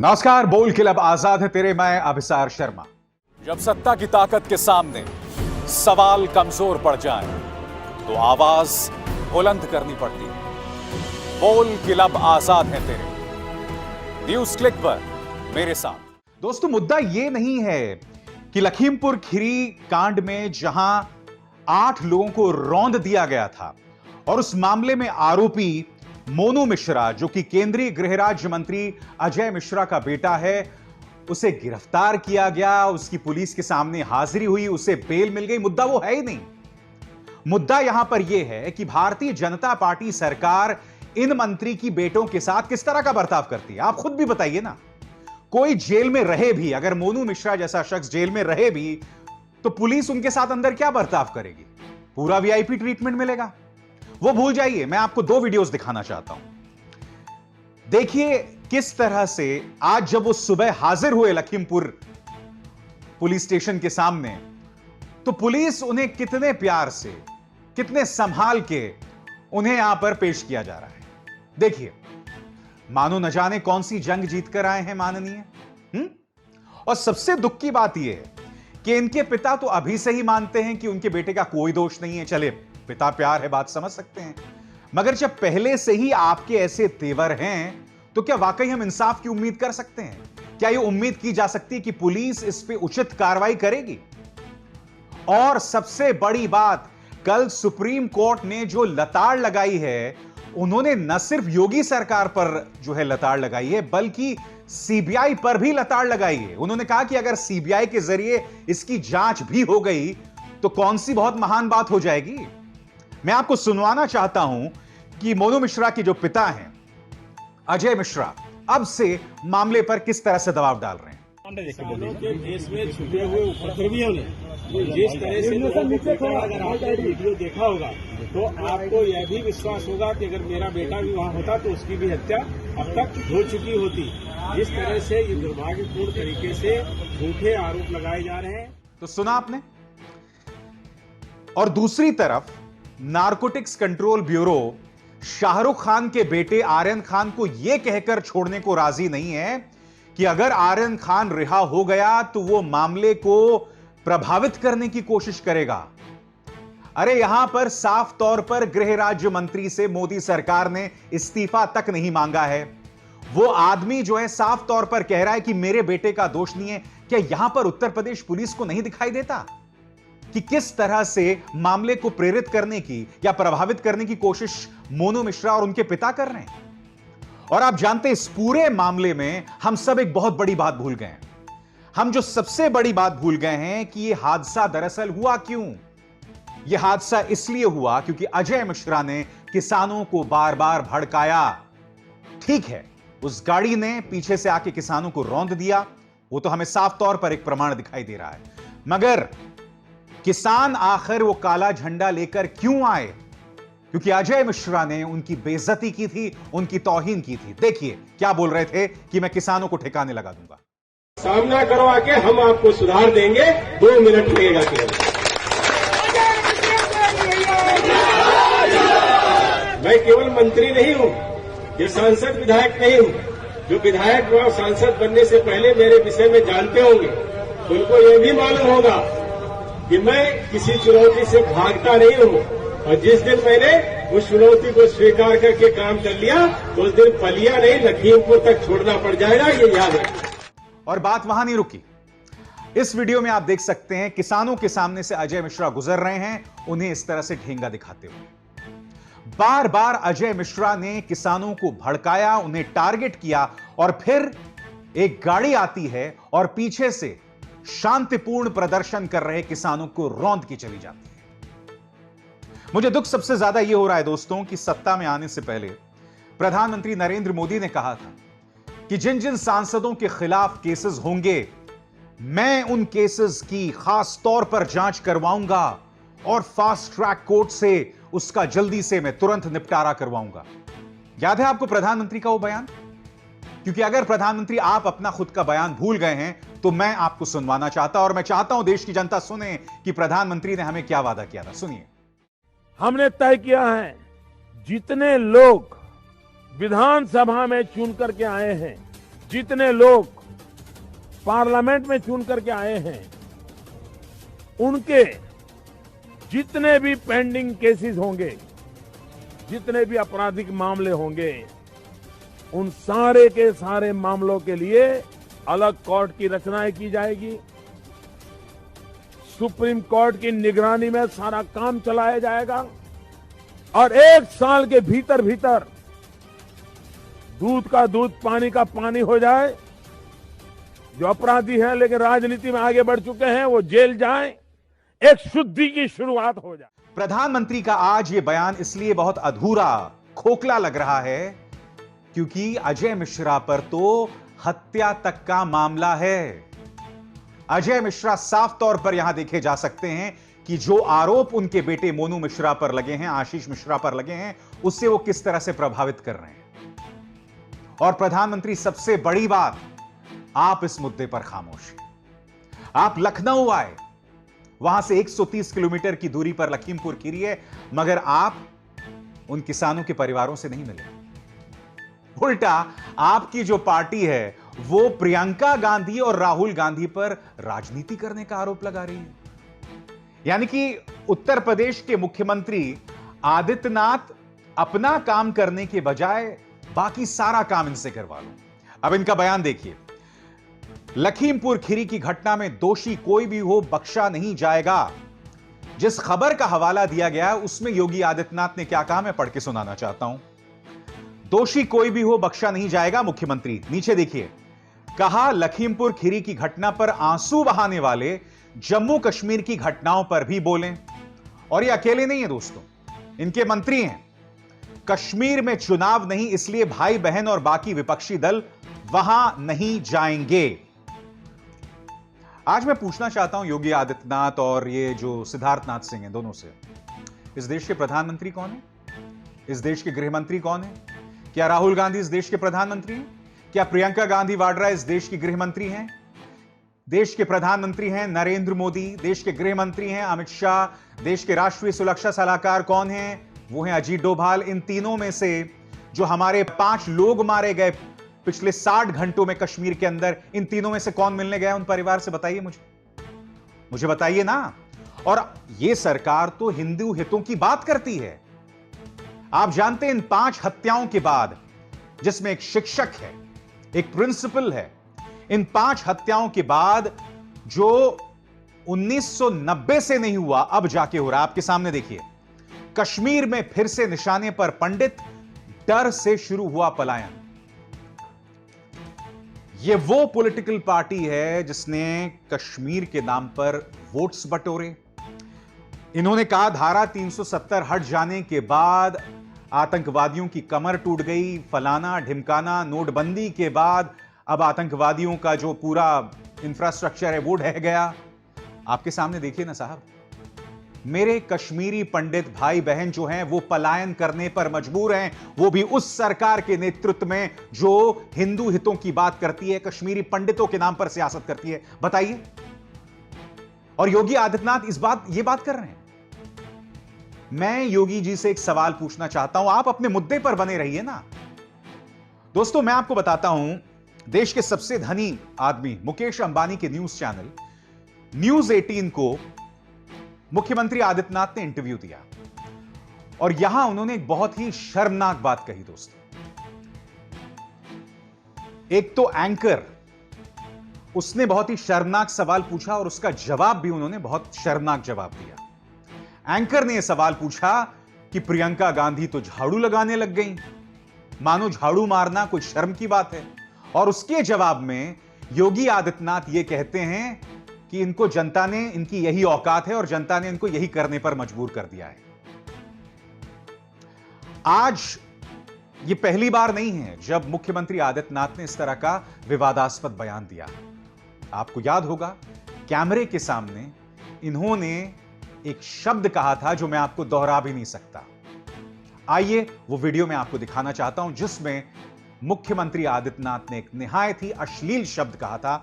नमस्कार, बोल क्लब आजाद है तेरे, मैं अभिसार शर्मा। जब सत्ता की ताकत के सामने सवाल कमजोर पड़ जाए तो आवाज बुलंद करनी पड़ती है। बोल क्लब आजाद है तेरे, न्यूज क्लिक पर मेरे साथ। दोस्तों, मुद्दा यह नहीं है कि लखीमपुर खीरी कांड में जहां 8 लोगों को रौंद दिया गया था और उस मामले में आरोपी मोनू मिश्रा, जो कि केंद्रीय गृह राज्य मंत्री अजय मिश्रा का बेटा है, उसे गिरफ्तार किया गया, उसकी पुलिस के सामने हाजिरी हुई, उसे बेल मिल गई। मुद्दा वो है ही नहीं। मुद्दा यहां पर यह है कि भारतीय जनता पार्टी सरकार इन मंत्री की बेटों के साथ किस तरह का बर्ताव करती है। आप खुद भी बताइए ना। कोई जेल में रहे भी, अगर मोनू मिश्रा जैसा शख्स जेल में रहे भी, तो पुलिस उनके साथ अंदर क्या बर्ताव करेगी? पूरा वीआईपी ट्रीटमेंट मिलेगा। वो भूल जाइए, मैं आपको 2 वीडियोस दिखाना चाहता हूं। देखिए किस तरह से आज जब वो सुबह हाजिर हुए लखीमपुर पुलिस स्टेशन के सामने, तो पुलिस उन्हें कितने प्यार से, कितने संभाल के उन्हें यहां पर पेश किया जा रहा है। देखिए, मानो न जाने कौन सी जंग जीत कर आए हैं माननीय। और सबसे दुख की बात यह है कि इनके पिता तो अभी से ही मानते हैं कि उनके बेटे का कोई दोष नहीं है। चले, पिता प्यार है, बात समझ सकते हैं, मगर जब पहले से ही आपके ऐसे तेवर हैं, तो क्या वाकई हम इंसाफ की उम्मीद कर सकते हैं? क्या यह उम्मीद की जा सकती है कि पुलिस इस पे उचित कार्रवाई करेगी? और सबसे बड़ी बात, कल सुप्रीम कोर्ट ने जो लताड़ लगाई है, उन्होंने न सिर्फ योगी सरकार पर जो है लताड़ लगाई है, बल्कि सीबीआई पर भी लताड़ लगाई है। उन्होंने कहा कि अगर सीबीआई के जरिए इसकी जांच भी हो गई तो कौन सी बहुत महान बात हो जाएगी। मैं आपको सुनवाना चाहता हूं कि मोनू मिश्रा के जो पिता हैं अजय मिश्रा, अब से मामले पर किस तरह से दबाव डाल रहे हैं। सालों के देश में छुपे हुए उपद्रवियों ने जिस तरह से लोगों को पीटा, अगर आपने वीडियो देखा होगा तो आपको यह भी विश्वास होगा कि अगर मेरा बेटा भी वहां होता तो उसकी भी हत्या अब तक हो चुकी होती। जिस तरह से ये दुर्भाग्यपूर्ण तरीके से झूठे आरोप लगाए जा रहे हैं। तो सुना आपने। और दूसरी तरफ narcotics control bureau Shahrukh Khan के बेटे आर्यन खान को यह कहकर छोड़ने को राजी नहीं है कि अगर आर्यन खान रिहा हो गया तो वो मामले को प्रभावित करने की कोशिश करेगा। अरे यहां पर साफ तौर पर गृह राज्य मंत्री से मोदी सरकार ने इस्तीफा तक नहीं मांगा है। वो आदमी जो है साफ तौर पर कह रहा है कि मेरे बेटे का दोष नहीं है। क्या यहां पर उत्तर प्रदेश पुलिस को नहीं दिखाई देता कि किस तरह से मामले को प्रेरित करने की या प्रभावित करने की कोशिश मोनू मिश्रा और उनके पिता कर रहे हैं? और आप जानते हैं, इस पूरे मामले में हम सब एक बहुत बड़ी बात भूल गए हैं। हम जो सबसे बड़ी बात भूल गए हैं कि यह हादसा दरअसल हुआ क्यों। यह हादसा इसलिए हुआ क्योंकि अजय मिश्रा ने किसानों को बार बार भड़काया। ठीक है, उस गाड़ी ने पीछे से आके किसानों को रौंद दिया, वो तो हमें साफ तौर पर एक प्रमाण दिखाई दे रहा है, मगर किसान आखिर वो काला झंडा लेकर क्यों आए? क्योंकि अजय मिश्रा ने उनकी बेइज्जती की थी, उनकी तौहीन की थी। देखिए क्या बोल रहे थे कि मैं किसानों को ठिकाने लगा दूंगा। सामना करवा के हम आपको सुधार देंगे, 2 मिनट लगेगा केवल। मैं केवल मंत्री नहीं हूं, ये सांसद विधायक नहीं हूं। जो विधायक व सांसद बनने से पहले मेरे विषय में जानते होंगे, उनको ये भी मालूम होगा कि मैं किसी चुनौती से भागता नहीं हूं। और जिस दिन मैंने उस चुनौती को स्वीकार करके काम कर लिया, तो उस दिन पलिया नहीं, लखीमपुर तक छोड़ना पड़ जाएगा, ये याद रखें। और बात वहां नहीं रुकी। इस वीडियो में आप देख सकते हैं किसानों के सामने से अजय मिश्रा गुजर रहे हैं, उन्हें इस तरह से ठेंगा दिखाते हुए। बार बार अजय मिश्रा ने किसानों को भड़काया, उन्हें टारगेट किया, और फिर एक गाड़ी आती है और पीछे से शांतिपूर्ण प्रदर्शन कर रहे किसानों को रौंद की चली जाती है। मुझे दुख सबसे ज्यादा यह हो रहा है दोस्तों कि सत्ता में आने से पहले प्रधानमंत्री नरेंद्र मोदी ने कहा था कि जिन जिन सांसदों के खिलाफ केसेस होंगे, मैं उन केसेस की खास तौर पर जांच करवाऊंगा और फास्ट ट्रैक कोर्ट से उसका जल्दी से मैं तुरंत निपटारा करवाऊंगा। याद है आपको प्रधानमंत्री का वो बयान? क्योंकि अगर प्रधानमंत्री आप अपना खुद का बयान भूल गए हैं तो मैं आपको सुनवाना चाहता, और मैं चाहता हूं देश की जनता सुने कि प्रधानमंत्री ने हमें क्या वादा किया था। सुनिए। हमने तय किया है, जितने लोग विधानसभा में चुन करके आए हैं, जितने लोग पार्लियामेंट में चुन करके आए हैं, उनके जितने भी पेंडिंग केसेस होंगे, जितने भी आपराधिक मामले होंगे, उन सारे के सारे मामलों के लिए अलग कोर्ट की रचना की जाएगी। सुप्रीम कोर्ट की निगरानी में सारा काम चलाया जाएगा और 1 साल के भीतर भीतर दूध का दूध, पानी का पानी हो जाए। जो अपराधी हैं लेकिन राजनीति में आगे बढ़ चुके हैं, वो जेल जाएं, एक शुद्धि की शुरुआत हो जाए। प्रधानमंत्री का आज यह बयान इसलिए बहुत अधूरा, खोखला लग रहा है क्योंकि अजय मिश्रा पर तो हत्या तक का मामला है। अजय मिश्रा साफ तौर पर यहां देखे जा सकते हैं कि जो आरोप उनके बेटे मोनू मिश्रा पर लगे हैं, आशीष मिश्रा पर लगे हैं, उससे वो किस तरह से प्रभावित कर रहे हैं। और प्रधानमंत्री, सबसे बड़ी बात, आप इस मुद्दे पर खामोश हैं। आप लखनऊ आए, वहां से 130 किलोमीटर की दूरी पर लखीमपुर खीरी है, मगर आप उन किसानों के परिवारों से नहीं मिले। उल्टा आपकी जो पार्टी है वो प्रियंका गांधी और राहुल गांधी पर राजनीति करने का आरोप लगा रही है। यानी कि उत्तर प्रदेश के मुख्यमंत्री आदित्यनाथ अपना काम करने के बजाय बाकी सारा काम इनसे करवा लो। अब इनका बयान देखिए। लखीमपुर खीरी की घटना में दोषी कोई भी हो बख्शा नहीं जाएगा। जिस खबर का हवाला दिया गया है उसमें योगी आदित्यनाथ ने क्या कहा, मैं पढ़ के सुनाना चाहता हूं। दोषी कोई भी हो बख्शा नहीं जाएगा, मुख्यमंत्री। नीचे देखिए, कहा लखीमपुर खीरी की घटना पर आंसू बहाने वाले जम्मू कश्मीर की घटनाओं पर भी बोलें। और ये अकेले नहीं है दोस्तों, इनके मंत्री हैं। कश्मीर में चुनाव नहीं, इसलिए भाई बहन और बाकी विपक्षी दल वहां नहीं जाएंगे। आज मैं पूछना चाहता हूं योगी आदित्यनाथ और ये जो सिद्धार्थनाथ सिंह हैं, दोनों से, इस देश के प्रधानमंत्री कौन है? इस देश के गृह मंत्री कौन है? क्या राहुल गांधी इस देश के प्रधानमंत्री हैं? क्या प्रियंका गांधी वाड्रा इस देश की गृह मंत्री हैं? देश के प्रधानमंत्री हैं नरेंद्र मोदी, देश के गृह मंत्री हैं अमित शाह, देश के राष्ट्रीय सुरक्षा सलाहकार कौन हैं? वो हैं अजीत डोभाल। इन तीनों में से जो हमारे 5 लोग मारे गए पिछले 60 घंटों में कश्मीर के अंदर, इन तीनों में से कौन मिलने गया उन परिवार से? बताइए मुझे बताइए ना। और ये सरकार तो हिंदू हितों की बात करती है। आप जानते हैं इन 5 हत्याओं के बाद, जिसमें एक शिक्षक है, एक प्रिंसिपल है, इन 5 हत्याओं के बाद जो 1990 से नहीं हुआ अब जाके हो रहा। आपके सामने देखिए, कश्मीर में फिर से निशाने पर पंडित, डर से शुरू हुआ पलायन। यह वो पॉलिटिकल पार्टी है जिसने कश्मीर के नाम पर वोट्स बटोरे। इन्होंने कहा धारा 370 हट जाने के बाद आतंकवादियों की कमर टूट गई, फलाना ढिमकाना, नोटबंदी के बाद अब आतंकवादियों का जो पूरा इंफ्रास्ट्रक्चर है वो ढह गया। आपके सामने देखिए ना साहब, मेरे कश्मीरी पंडित भाई बहन जो हैं वो पलायन करने पर मजबूर हैं, वो भी उस सरकार के नेतृत्व में जो हिंदू हितों की बात करती है, कश्मीरी पंडितों के नाम पर सियासत करती है। बताइए। और योगी आदित्यनाथ ये बात कर रहे हैं। मैं योगी जी से एक सवाल पूछना चाहता हूं, आप अपने मुद्दे पर बने रहिए ना। दोस्तों, मैं आपको बताता हूं, देश के सबसे धनी आदमी मुकेश अंबानी के न्यूज चैनल न्यूज 18 को मुख्यमंत्री आदित्यनाथ ने इंटरव्यू दिया और यहां उन्होंने एक बहुत ही शर्मनाक बात कही दोस्तों। एक तो एंकर, उसने बहुत ही शर्मनाक सवाल पूछा और उसका जवाब भी उन्होंने बहुत शर्मनाक जवाब दिया। एंकर ने यह सवाल पूछा कि प्रियंका गांधी तो झाड़ू लगाने लग गई, मानो झाड़ू मारना कोई शर्म की बात है। और उसके जवाब में योगी आदित्यनाथ यह कहते हैं कि इनको जनता ने, इनकी यही औकात है और जनता ने इनको यही करने पर मजबूर कर दिया है। आज यह पहली बार नहीं है जब मुख्यमंत्री आदित्यनाथ ने इस तरह का विवादास्पद बयान दिया। आपको याद होगा, कैमरे के सामने इन्होंने एक शब्द कहा था जो मैं आपको दोहरा भी नहीं सकता। आइए वो वीडियो मैं आपको दिखाना चाहता हूं जिसमें मुख्यमंत्री आदित्यनाथ ने एक निहायत ही अश्लील शब्द कहा था।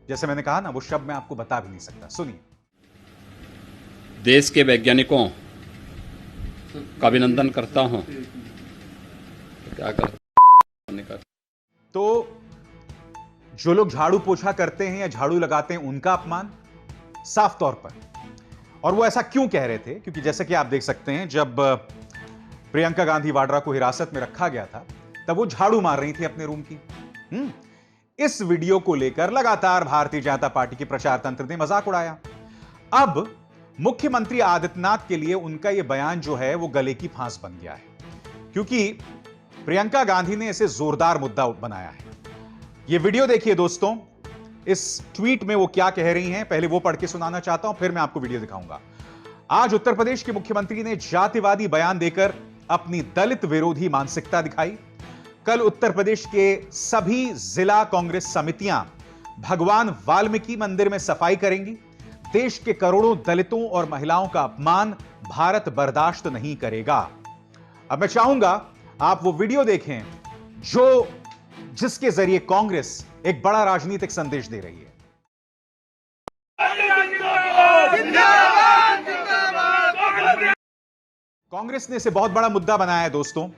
जैसे मैंने कहा ना, वो शब्द मैं आपको बता भी नहीं सकता। सुनिए। देश के वैज्ञानिकों का अभिनंदन करता हूं। क्या कर तो जो लोग झाड़ू पोछा करते हैं या झाड़ू लगाते हैं उनका अपमान, साफ तौर पर। और वो ऐसा क्यों कह रहे थे? क्योंकि जैसे कि आप देख सकते हैं, जब प्रियंका गांधी वाड्रा को हिरासत में रखा गया था तब वो झाड़ू मार रही थी अपने रूम की। इस वीडियो को लेकर लगातार भारतीय जनता पार्टी के प्रचार तंत्र ने मजाक उड़ाया। अब मुख्यमंत्री आदित्यनाथ के लिए उनका यह बयान जो है वो गले की फांस बन गया है, क्योंकि प्रियंका गांधी ने इसे जोरदार मुद्दा बनाया है। यह वीडियो देखिए दोस्तों, इस ट्वीट में वो क्या कह रही हैं, पहले वो पढ़ के सुनाना चाहता हूं, फिर मैं आपको वीडियो दिखाऊंगा। आज उत्तर प्रदेश के मुख्यमंत्री ने जातिवादी बयान देकर अपनी दलित विरोधी मानसिकता दिखाई। कल उत्तर प्रदेश के सभी जिला कांग्रेस समितियां भगवान वाल्मीकि मंदिर में सफाई करेंगी। देश के करोड़ों दलितों और महिलाओं का अपमान भारत बर्दाश्त नहीं करेगा। अब मैं चाहूंगा आप वो वीडियो देखें जिसके जरिए कांग्रेस एक बड़ा राजनीतिक संदेश दे रही है। कांग्रेस ने इसे बहुत बड़ा मुद्दा बनाया है दोस्तों।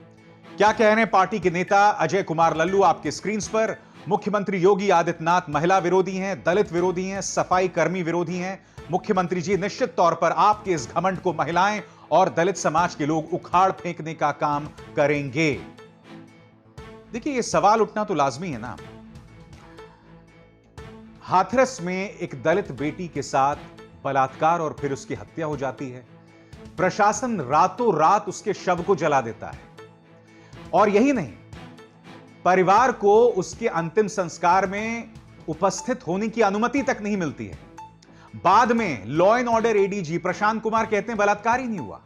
क्या कह रहे हैं पार्टी के नेता अजय कुमार लल्लू आपके स्क्रीन पर? मुख्यमंत्री योगी आदित्यनाथ महिला विरोधी हैं, दलित विरोधी हैं, सफाई कर्मी विरोधी हैं। मुख्यमंत्री जी, निश्चित तौर पर आपके इस घमंड को महिलाएं और दलित समाज के लोग उखाड़ फेंकने का काम करेंगे। देखिए, यह सवाल उठना तो लाजमी है ना। हाथरस में एक दलित बेटी के साथ बलात्कार और फिर उसकी हत्या हो जाती है। प्रशासन रातों रात उसके शव को जला देता है, और यही नहीं, परिवार को उसके अंतिम संस्कार में उपस्थित होने की अनुमति तक नहीं मिलती है। बाद में law and order ADG Prashant Kumar कहते हैं बलात्कार ही नहीं हुआ।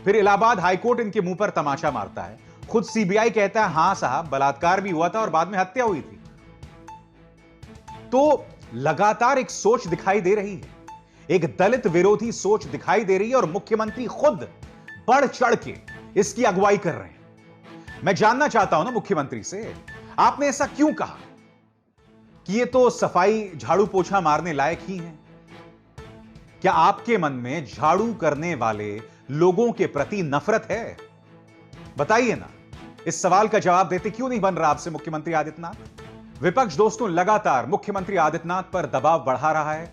फिर इलाहाबाद हाईकोर्ट इनके मुंह पर तमाचा मारता है। खुद सीबीआई कहता है हां साहब, बलात्कार भी हुआ था और बाद में हत्या हुई थी। तो लगातार एक सोच दिखाई दे रही है, एक दलित विरोधी सोच दिखाई दे रही है, और मुख्यमंत्री खुद बढ़ चढ़ के इसकी अगुवाई कर रहे हैं। मैं जानना चाहता हूं ना मुख्यमंत्री से, आपने ऐसा क्यों कहा कि ये तो सफाई झाड़ू पोछा मारने लायक ही हैं? क्या आपके मन में झाड़ू करने वाले लोगों के प्रति नफरत है? बताइए ना। इस सवाल का जवाब देते क्यों नहीं बन रहा आपसे मुख्यमंत्री आदित्यनाथ? विपक्ष दोस्तों लगातार मुख्यमंत्री आदित्यनाथ पर दबाव बढ़ा रहा है।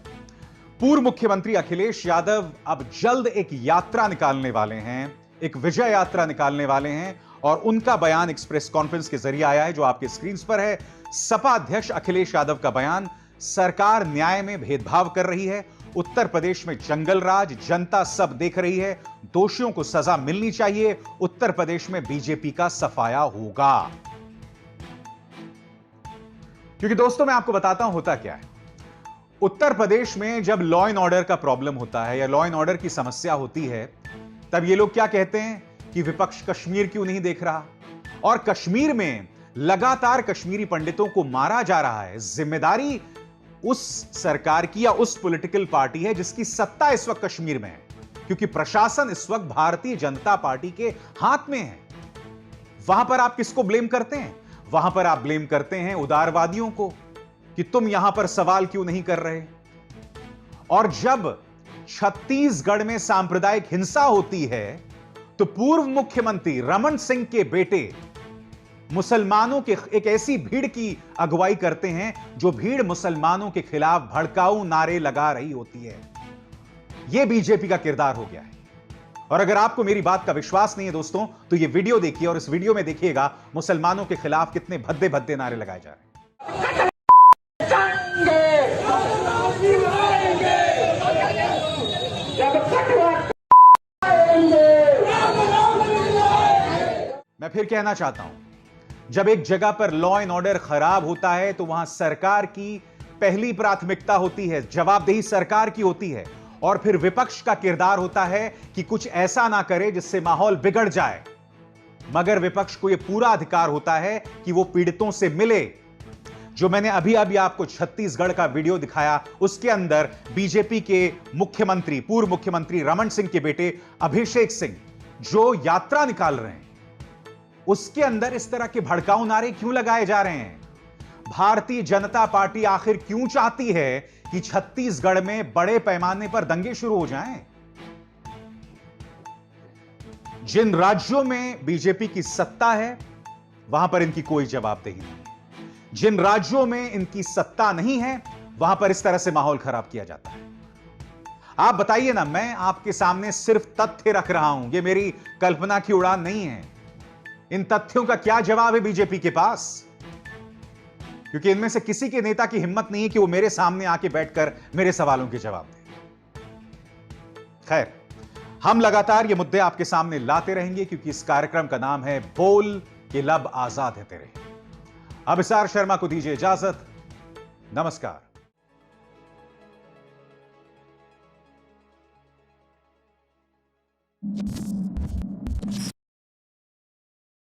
पूर्व मुख्यमंत्री अखिलेश यादव अब जल्द एक यात्रा निकालने वाले हैं, एक विजय यात्रा निकालने वाले हैं, और उनका बयान एक्सप्रेस कॉन्फ्रेंस के जरिए आया है जो आपके स्क्रीन पर है। सपा अध्यक्ष अखिलेश यादव का बयान, सरकार न्याय में भेदभाव कर रही है, उत्तर प्रदेश में जंगल राज, जनता सब देख रही है, दोषियों को सजा मिलनी चाहिए, उत्तर प्रदेश में बीजेपी का सफाया होगा। क्योंकि दोस्तों मैं आपको बताता हूं होता क्या है। उत्तर प्रदेश में जब लॉ एंड ऑर्डर का प्रॉब्लम होता है या लॉ एंड ऑर्डर की समस्या होती है, तब ये लोग क्या कहते हैं कि विपक्ष कश्मीर क्यों नहीं देख रहा, और कश्मीर में लगातार कश्मीरी पंडितों को मारा जा रहा है। जिम्मेदारी उस सरकार की या उस पॉलिटिकल पार्टी है जिसकी सत्ता इस वक्त कश्मीर में है, क्योंकि प्रशासन इस वक्त भारतीय जनता पार्टी के हाथ में है। वहां पर आप किसको ब्लेम करते हैं? वहां पर आप ब्लेम करते हैं उदारवादियों को कि तुम यहां पर सवाल क्यों नहीं कर रहे। और जब छत्तीसगढ़ में सांप्रदायिक हिंसा होती है तो पूर्व मुख्यमंत्री रमन सिंह के बेटे मुसलमानों के एक ऐसी भीड़ की अगुवाई करते हैं जो भीड़ मुसलमानों के खिलाफ भड़काऊ नारे लगा रही होती है। यह बीजेपी का किरदार हो गया है। और अगर आपको मेरी बात का विश्वास नहीं है दोस्तों, तो यह वीडियो देखिए, और इस वीडियो में देखिएगा मुसलमानों के खिलाफ कितने भद्दे भद्दे नारे लगाए जा रहे हैं। मैं फिर कहना चाहता हूं, जब एक जगह पर लॉ एंड ऑर्डर खराब होता है तो वहां सरकार की पहली प्राथमिकता होती है, जवाबदेही सरकार की होती है, और फिर विपक्ष का किरदार होता है कि कुछ ऐसा ना करे जिससे माहौल बिगड़ जाए। मगर विपक्ष को यह पूरा अधिकार होता है कि वो पीड़ितों से मिले। जो मैंने अभी अभी आपको छत्तीसगढ़ का वीडियो दिखाया, उसके अंदर बीजेपी के मुख्यमंत्री, पूर्व मुख्यमंत्री रमन सिंह के बेटे अभिषेक सिंह जो यात्रा निकाल रहे हैं, उसके अंदर इस तरह के भड़काऊ नारे क्यों लगाए जा रहे हैं? भारतीय जनता पार्टी आखिर क्यों चाहती है कि छत्तीसगढ़ में बड़े पैमाने पर दंगे शुरू हो जाएं? जिन राज्यों में बीजेपी की सत्ता है वहां पर इनकी कोई जवाबदेही नहीं। जिन राज्यों में इनकी सत्ता नहीं है, वहां पर इस तरह से माहौल खराब किया जाता है। आप बताइए ना, मैं आपके सामने सिर्फ तथ्य रख रहा हूं, यह मेरी कल्पना की उड़ान नहीं है। इन तथ्यों का क्या जवाब है बीजेपी के पास? क्योंकि इनमें से किसी के नेता की हिम्मत नहीं है कि वो मेरे सामने आके बैठकर मेरे सवालों के जवाब दें। खैर, हम लगातार ये मुद्दे आपके सामने लाते रहेंगे, क्योंकि इस कार्यक्रम का नाम है बोल के लब आजाद है तेरे। अब अभिसार शर्मा को दीजिए इजाजत। नमस्कार।